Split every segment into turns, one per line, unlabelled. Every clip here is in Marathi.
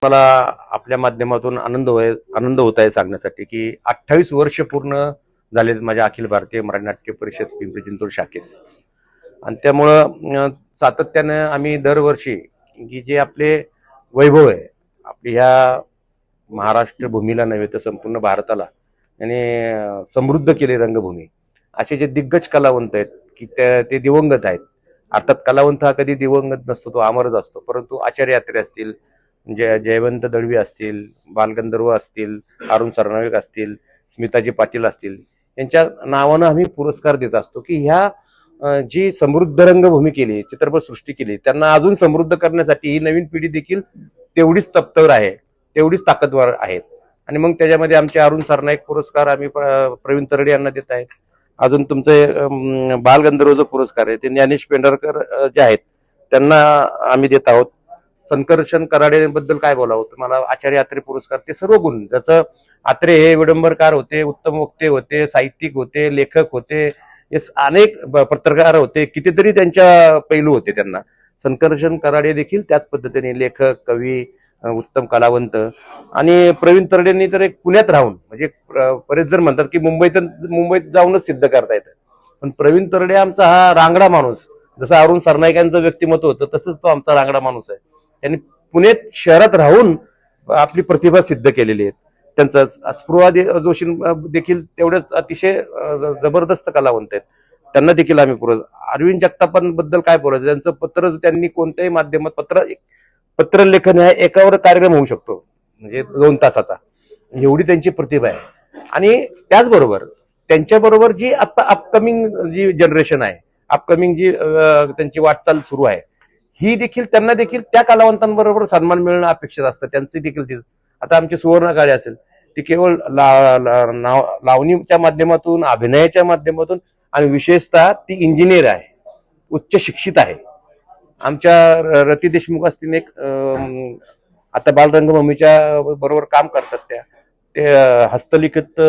मला आपल्या माध्यमातून आनंद होत आहे सांगण्यासाठी की 28 वर्ष पूर्ण झालेत माझ्या अखिल भारतीय मराठी नाट्य परिषद पिंपरी चिंचवड शाखेस. आणि त्यामुळं सातत्यानं आम्ही दरवर्षी की जे आपले वैभव आहे आपली ह्या महाराष्ट्र भूमीला नव्हे तर संपूर्ण भारताला याने समृद्ध केले रंगभूमी. असे जे दिग्गज कलावंत आहेत की ते दिवंगत आहेत. अर्थात कलावंत हा कधी दिवंगत नसतो, तो अमरच असतो. परंतु आचार्य यात्रे असतील, जयवंत दळवी असतील, बालगंधर्व असतील, अरुण सरनाईक असतील, स्मिताजी पाटील असतील, यांच्या नावानं आम्ही पुरस्कार देत असतो की ह्या जी समृद्ध रंगभूमी केली, चित्रपट सृष्टी केली, त्यांना अजून समृद्ध करण्यासाठी ही नवीन पिढी देखील तेवढीच तत्पर आहे, तेवढीच ताकदवार आहेत. आणि मग त्याच्यामध्ये आमचे अरुण सरनाईक पुरस्कार आम्ही प्रवीण तरडे यांना देत आहेत. अजून तुमचे बालगंधर्वचा पुरस्कार आहे ते ज्ञानेश पेंढारकर जे आहेत त्यांना आम्ही देत आहोत. संकर्षण कराडेबद्दल काय बोलावं, मला आचार्य यात्रे पुरस्कार, ते सर्व गुण ज्याचं आत्रे हे विडंबरकार होते, उत्तम वक्ते होते, साहित्यिक होते, लेखक होते, अनेक पत्रकार होते, कितीतरी त्यांच्या पैलू होते. त्यांना संकर्षण कराडे देखील त्याच पद्धतीने लेखक, कवी, उत्तम कलावंत. आणि प्रवीण तरडेंनी तर एक पुण्यात राहून, म्हणजे बरेच जण म्हणतात की मुंबईत जाऊनच सिद्ध करता येतं, पण प्रवीण तरडे आमचा हा रांगडा माणूस, जसं अरुण सरनाईकांचं व्यक्तिमत्व होतं तसंच तो आमचा रांगडा माणूस आहे. त्यांनी पुण्यात शहरात राहून आपली प्रतिभा सिद्ध केलेली आहे. त्यांचा स्पृहा जोशी देखील तेवढेच अतिशय जबरदस्त कलावंत आहेत, त्यांना देखील आम्ही अरविंद जगतापांबद्दल काय बोलायचं, त्यांचं पत्र त्यांनी कोणत्याही माध्यमात पत्र लेखन हा एकावर कार्यक्रम होऊ शकतो, म्हणजे 2 तासाचा, एवढी त्यांची प्रतिभा आहे. आणि त्याचबरोबर त्यांच्याबरोबर जी आता अपकमिंग जी जनरेशन आहे, अपकमिंग जी त्यांची वाटचाल सुरू आहे, ही देखील त्यांना देखील त्या कलावंतांबरोबर सन्मान मिळणं अपेक्षित असतं. त्यांचे देखील आता आमची सुवर्ण काळे असेल, ती केवळ लावणीच्या माध्यमातून, अभिनयाच्या माध्यमातून, आणि विशेषतः ती इंजिनियर आहे, उच्च शिक्षित आहे. आमच्या रती देशमुख असतील, एक आता बालरंगभूमीच्या बरोबर काम करतात, ते हस्तलिखित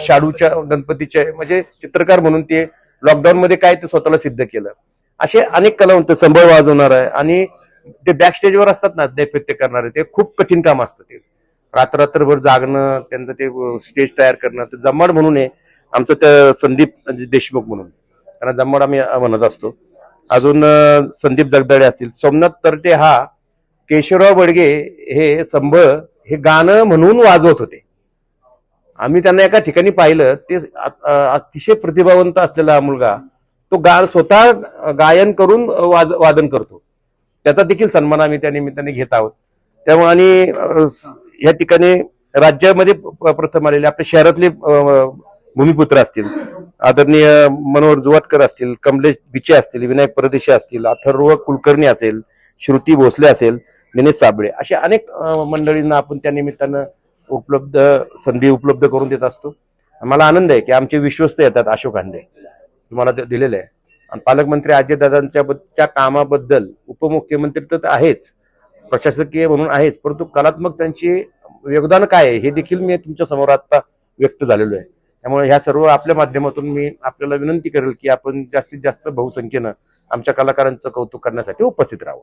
शाडूच्या गणपतीचे म्हणजे चित्रकार म्हणून ते लॉकडाऊन मध्ये काय ते स्वतःला सिद्ध केलं. असे अनेक कलावंत, संबळ वाजवणार आहे. आणि ते बॅक स्टेजवर असतात ना, दैपत्य करणारे, ते खूप कठीण काम असतं. ते रात्रभर जागणं, त्यांचं ते स्टेज तयार करणं. ते जम्माड म्हणून आहे आमचं, त्या संदीप देशमुख म्हणून, त्यांना जम्माड आम्ही म्हणत असतो. अजून संदीप जगदाळे असतील, सोमनाथ तरटे हा केशवराव बडगे हे संबळ हे गाणं म्हणून वाजवत होते. आम्ही त्यांना एका ठिकाणी पाहिलं, ते अतिशय प्रतिभावंत असलेला हा मुलगा तो स्वतः गायन करून वादन करतो. त्याचा देखील सन्मान आम्ही त्या निमित्ताने घेत आहोत. त्यामुळे आणि या ठिकाणी राज्यामध्ये प्रथम आलेले आपल्या शहरातले भूमिपुत्र असतील, आदरणीय मनोहर जुवाटकर असतील, कमलेश बिचे असतील, विनायक परदेशी असतील, अथर्व कुलकर्णी असेल, श्रुती भोसले असेल, दिनेश साबळे, अशा अनेक मंडळींना आपण त्या निमित्तानं संधी उपलब्ध करून देत असतो. मला आनंद आहे की आमचे विश्वस्त येतात, अशोक हांडे तुम्हाला ते दिलेलं आहे. आणि पालकमंत्री अजयदादांच्या कामाबद्दल, उपमुख्यमंत्री तर आहेच, प्रशासकीय म्हणून आहेच, परंतु कलात्मक त्यांचे योगदान काय आहे हे देखील मी तुमच्या समोर आता व्यक्त झालेलो आहे. त्यामुळे ह्या सर्व आपल्या माध्यमातून मी आपल्याला विनंती करेल की आपण जास्तीत जास्त बहुसंख्येनं आमच्या कलाकारांचं कौतुक करण्यासाठी उपस्थित राहावं.